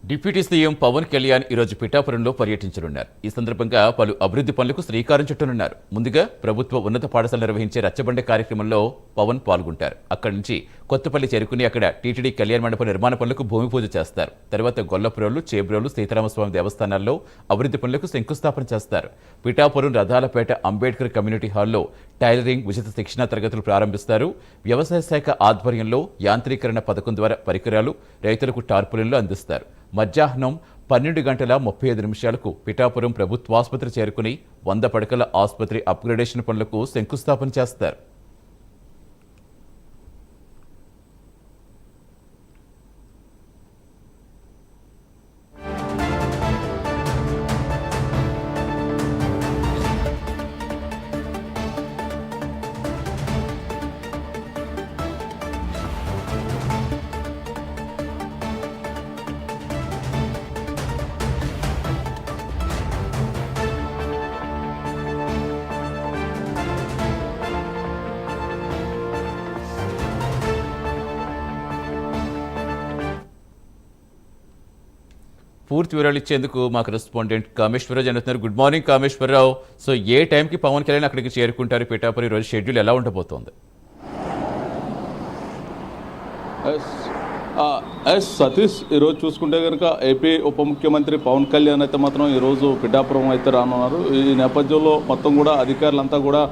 Deputy CM Pawan Kalyan ఈరోజు పిఠాపురంలో పర్యటించనున్నారు. ఈ సందర్భంగా పలు అభివృద్ధి పనులకు శ్రీకారం చుట్టనున్నారు. ముందుగా ప్రభుత్వ ఉన్నత పాఠశాల నిర్వహించే రచ్చబండ కార్యక్రమంలో పవన్ పాల్గొంటారు. అక్కడి నుంచి కొత్తపల్లి చేరుకుని అక్కడ టీటీడీ కళ్యాణ మండప నిర్మాణ పనులకు భూమి పూజ చేస్తారు. తర్వాత గొల్లపురోలు, చేబ్రోలు, సీతారామస్వామి దేవస్థానాల్లో అభివృద్ధి పనులకు శంకుస్థాపన చేస్తారు. పిఠాపురం రథాలపేట అంబేద్కర్ కమ్యూనిటీ హాల్లో టైలరింగ్ ఉచిత శిక్షణా తరగతులు ప్రారంభిస్తారు. వ్యవసాయ శాఖ ఆధ్వర్యంలో యాంత్రీకరణ పథకం ద్వారా పరికరాలు రైతులకు టార్పులిన్లు అందిస్తారు. మధ్యాహ్నం 12:35 పిఠాపురం ప్రభుత్వాసుపత్రి చేరుకుని 100 పడకల ఆసుపత్రి అప్గ్రేడేషన్ పనులకు శంకుస్థాపన చేస్తారు. పూర్తి వివరాలు ఇచ్చేందుకు మా కరెస్పాండెంట్ కామేశ్వరరావు జరుగుతున్నారు. Good morning Kameswara Rao. సో ఏ టైంకి పవన్ కళ్యాణ్ అక్కడికి చేరుకుంటారు? పిఠాపురం ఈరోజు షెడ్యూల్ ఎలా ఉండబోతోంది? సతీష్, ఈరోజు చూసుకుంటే కనుక ఏపీ ఉప ముఖ్యమంత్రి పవన్ కళ్యాణ్ అయితే మాత్రం ఈరోజు పిఠాపురం అయితే రానున్నారు. ఈ నేపథ్యంలో మొత్తం కూడా అధికారులంతా కూడా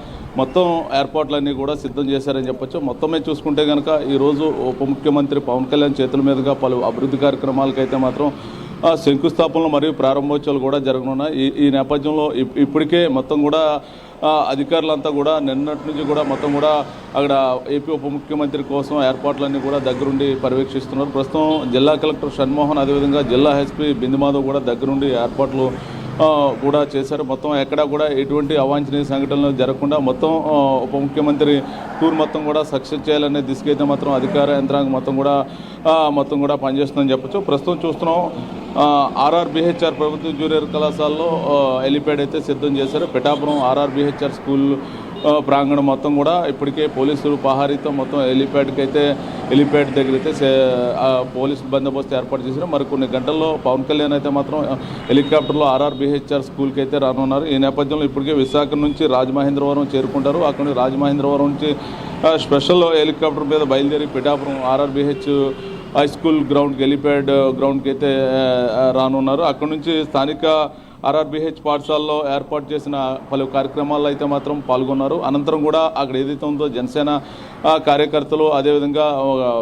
మొత్తం ఏర్పాట్లన్నీ కూడా సిద్ధం చేశారని చెప్పొచ్చు. మొత్తమే చూసుకుంటే కనుక ఈరోజు ఉప ముఖ్యమంత్రి పవన్ కళ్యాణ్ చేతుల మీదుగా పలు అభివృద్ధి కార్యక్రమాలకైతే మాత్రం శంకుస్థాపనలు మరియు ప్రారంభోత్సవాలు కూడా జరగనున్నాయి. ఈ నేపథ్యంలో ఇప్పటికే మొత్తం కూడా అధికారులంతా కూడా నిన్నటి నుంచి కూడా మొత్తం కూడా అక్కడ ఏపీ ఉప ముఖ్యమంత్రి కోసం ఏర్పాట్లన్నీ కూడా దగ్గరుండి పర్యవేక్షిస్తున్నారు. ప్రస్తుతం జిల్లా కలెక్టర్ షణ్మోహన్, అదేవిధంగా జిల్లా ఎస్పీ బిందుమాధవ్ కూడా దగ్గరుండి ఏర్పాట్లు కూడా చేశారు. మొత్తం ఎక్కడా కూడా ఎటువంటి అవాంఛనీయ సంఘటనలు జరగకుండా మొత్తం ఉప ముఖ్యమంత్రి టూర్ మొత్తం కూడా సక్సెస్ చేయాలనే దిశకైతే మాత్రం అధికార యంత్రాంగం మొత్తం కూడా పనిచేస్తుందని చెప్పొచ్చు. ప్రస్తుతం చూస్తున్నాం ఆర్ఆర్బిహెచ్ఆర్ ప్రభుత్వ జూనియర్ కళాశాలలో హెలిప్యాడ్ అయితే సిద్ధం చేశారు. పిఠాపురం ఆర్ఆర్బిహెచ్ఆర్ స్కూల్ ప్రాంగణం మొత్తం కూడా ఇప్పటికే పోలీసులు పహారీతో మొత్తం హెలిప్యాడ్ దగ్గర అయితే పోలీసులు బందోబస్తు ఏర్పాటు చేశారు. మరి కొన్ని గంటల్లో పవన్ కళ్యాణ్ అయితే మాత్రం హెలికాప్టర్లో ఆర్ఆర్బిహెచ్ఆర్ స్కూల్కి అయితే రానున్నారు. ఈ నేపథ్యంలో ఇప్పటికే విశాఖ నుంచి రాజమహేంద్రవరం చేరుకుంటారు. అక్కడ నుంచి రాజమహేంద్రవరం నుంచి స్పెషల్ హెలికాప్టర్ మీద బయలుదేరి పిఠాపురం ఆర్ఆర్బిహెచ్ హై స్కూల్ గ్రౌండ్కి హెలిప్యాడ్ గ్రౌండ్కి అయితే రానున్నారు. అక్కడ నుంచి స్థానిక ఆర్ఆర్బిహెచ్ పాఠశాలలో ఏర్పాటు చేసిన పలు కార్యక్రమాల్లో అయితే మాత్రం పాల్గొన్నారు. అనంతరం కూడా అక్కడ ఏదైతే ఉందో జనసేన కార్యకర్తలు, అదేవిధంగా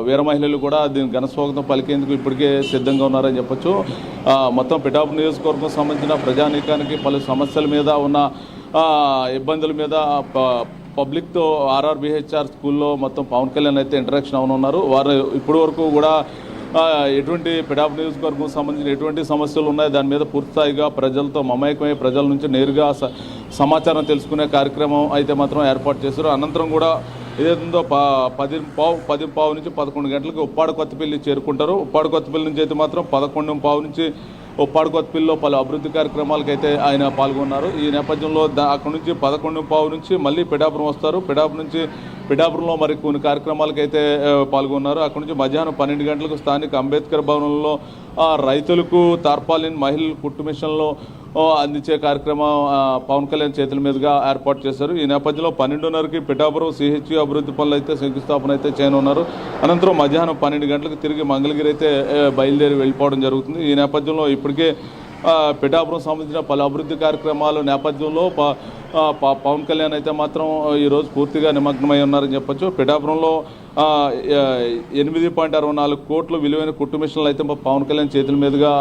వీర మహిళలు కూడా దీనికి ఘనస్వాగతం పలికేందుకు ఇప్పటికే సిద్ధంగా ఉన్నారని చెప్పొచ్చు. మొత్తం పిఠాపురం నియోజకవర్గం సంబంధించిన ప్రజానీకానికి పలు సమస్యల మీద ఉన్న ఇబ్బందుల మీద పబ్లిక్తో ఆర్ఆర్బిహెచ్ఆర్ స్కూల్లో మొత్తం పవన్ కళ్యాణ్ అయితే ఇంటరాక్షన్ అవనున్నారు. వారు ఇప్పటి వరకు కూడా ఎటువంటి పిఠాపురం నియోజకవర్గం సంబంధించిన ఎటువంటి సమస్యలు ఉన్నాయో దాని మీద పూర్తిస్థాయిగా ప్రజలతో మమేకమై ప్రజల నుంచి నేరుగా సమాచారం తెలుసుకునే కార్యక్రమం అయితే మాత్రం ఏర్పాటు చేశారు. అనంతరం కూడా ఏదైతుందో 10:15 నుంచి 11 గంటలకు ఉప్పాడ కొత్తపల్లి చేరుకుంటారు. ఉప్పాడ కొత్తపల్లి నుంచి అయితే మాత్రం 11:15 నుంచి ఉప్పాడ కొత్తపల్లిలో పలు అభివృద్ధి కార్యక్రమాలకు అయితే ఆయన పాల్గొన్నారు. ఈ నేపథ్యంలో అక్కడ నుంచి 11:15 నుంచి మళ్ళీ పిఠాపురం వస్తారు. పిఠాపురంలో మరి కొన్ని కార్యక్రమాలకైతే పాల్గొన్నారు. అక్కడ నుంచి మధ్యాహ్నం 12 గంటలకు స్థానిక అంబేద్కర్ భవనంలో రైతులకు తార్పాలిన్ మహిళలు కుట్టు మిషన్లో అందించే కార్యక్రమం పవన్ కళ్యాణ్ చేతుల మీదుగా ఏర్పాటు చేశారు. ఈ నేపథ్యంలో 12:30కి పిఠాపురం సిహెచ్యు అభివృద్ధి పనులు అయితే శంకుస్థాపన అయితే చేయనున్నారు. అనంతరం మధ్యాహ్నం 12 గంటలకు తిరిగి మంగళగిరి అయితే బయలుదేరి వెళ్ళిపోవడం జరుగుతుంది. ఈ నేపథ్యంలో ఇప్పటికే పిఠాపురం సంబంధించిన పలు అభివృద్ధి కార్యక్రమాల నేపథ్యంలో పవన్ కళ్యాణ్ అయితే మాత్రం ఈరోజు పూర్తిగా నిమగ్నమై ఉన్నారని చెప్పొచ్చు. పిఠాపురంలో 8.64 కోట్ల విలువైన కుట్టు మిషన్లు అయితే పవన్ కళ్యాణ్ చేతుల మీదుగా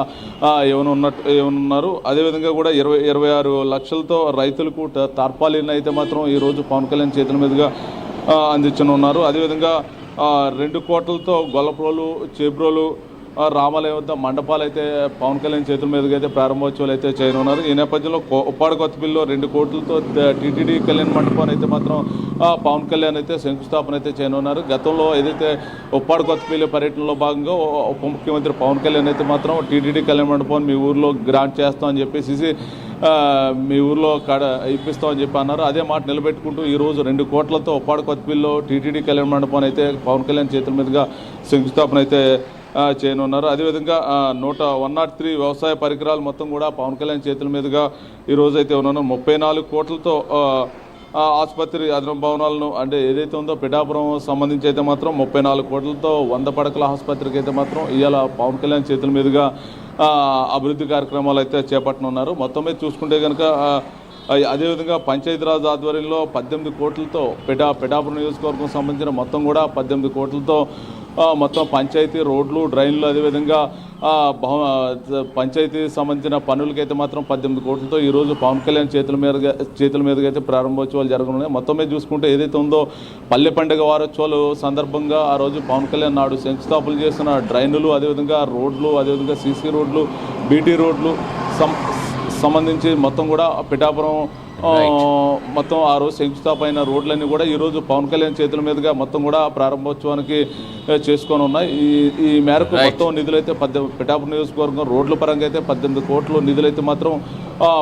ఏమన్నారు. అదేవిధంగా కూడా 26 లక్షలతో రైతులకు తార్పాలిన్ అయితే మాత్రం ఈరోజు పవన్ కళ్యాణ్ చేతుల మీదుగా అందించనున్నారు. అదేవిధంగా 2 కోట్లతో గొల్లపురోలు, చేబ్రోలు, రామాలయం వద్ద మండపాలు అయితే పవన్ కళ్యాణ్ చేతుల మీదుగా అయితే ప్రారంభోత్సవాలు అయితే చేయనున్నారు. ఈ నేపథ్యంలో ఉప్పాడ కొత్తపల్లిలో 2 కోట్లతో టీటీడీ కళ్యాణ మండపాన్ని అయితే మాత్రం పవన్ కళ్యాణ్ అయితే శంకుస్థాపన అయితే చేయనున్నారు. గతంలో ఏదైతే ఉప్పాడ కొత్తపల్లి పర్యటనలో భాగంగా ఉప ముఖ్యమంత్రి పవన్ కళ్యాణ్ అయితే మాత్రం టీటీడీ కళ్యాణ మండపాన్ని మీ ఊర్లో గ్రాంట్ చేస్తామని చెప్పేసి మీ ఊర్లో ఇప్పిస్తామని చెప్పి అన్నారు. అదే మాట నిలబెట్టుకుంటూ ఈరోజు 2 కోట్లతో ఉప్పాడ కొత్తపల్లిలో టీటీడీ కళ్యాణ మండపాన్ని అయితే పవన్ కళ్యాణ్ చేతుల మీదుగా శంకుస్థాపన అయితే చేయనున్నారు. అదేవిధంగా 103 వ్యవసాయ పరికరాలు మొత్తం కూడా పవన్ కళ్యాణ్ చేతుల మీదుగా ఈరోజు అయితే ఉన్నారు. 34 కోట్లతో ఆసుపత్రి అదనపు భవనాలను అంటే ఏదైతే ఉందో పిఠాపురం సంబంధించి అయితే మాత్రం 34 కోట్లతో 100 పడకల ఆసుపత్రికి అయితే మాత్రం ఇవాళ పవన్ కళ్యాణ్ చేతుల మీదుగా అభివృద్ధి కార్యక్రమాలు అయితే చేపట్టనున్నారు. మొత్తం మీద చూసుకుంటే కనుక అదేవిధంగా పంచాయతీరాజ్ ఆధ్వర్యంలో 18 కోట్లతో పిఠాపురం నియోజకవర్గం సంబంధించిన మొత్తం కూడా 18 కోట్లతో మొత్తం పంచాయతీ రోడ్లు డ్రైన్లు అదేవిధంగా పంచాయతీ సంబంధించిన పనులకైతే మాత్రం 18 కోట్లతో ఈరోజు పవన్ కళ్యాణ్ చేతుల మీదుగా అయితే ప్రారంభోత్సవాలు జరగనున్నాయి. మొత్తం మీద చూసుకుంటే ఏదైతే ఉందో పల్లె పండుగ వారోత్సవాలు సందర్భంగా ఆ రోజు పవన్ కళ్యాణ్ నాడు శంకుస్థాపన చేసిన డ్రైన్లు అదేవిధంగా రోడ్లు అదేవిధంగా సీసీ రోడ్లు బీటీ రోడ్లు సంబంధించి మొత్తం కూడా పిఠాపురం మొత్తం ఆ రోజు శంకుస్థాపన అయిన రోడ్లన్నీ కూడా ఈరోజు పవన్ కళ్యాణ్ చేతుల మీదుగా మొత్తం కూడా ప్రారంభోత్సవానికి చేసుకొని ఉన్నాయి. ఈ మేరకు మొత్తం నిధులైతే పిఠాపురం నియోజకవర్గం రోడ్ల పరంగా అయితే 18 కోట్లు నిధులైతే మాత్రం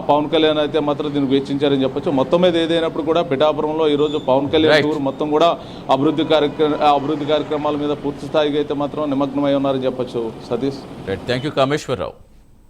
పవన్ కళ్యాణ్ అయితే మాత్రం దీనికి వెచ్చించారని చెప్పొచ్చు. మొత్తం మీద ఏదైనప్పుడు కూడా పిఠాపురంలో ఈరోజు పవన్ కళ్యాణ్ టూర్ మొత్తం కూడా అభివృద్ధి కార్యక్రమాల మీద పూర్తి స్థాయిగా అయితే మాత్రం నిమగ్నమై ఉన్నారని చెప్పొచ్చు. Satish, thank you Kameswara Rao.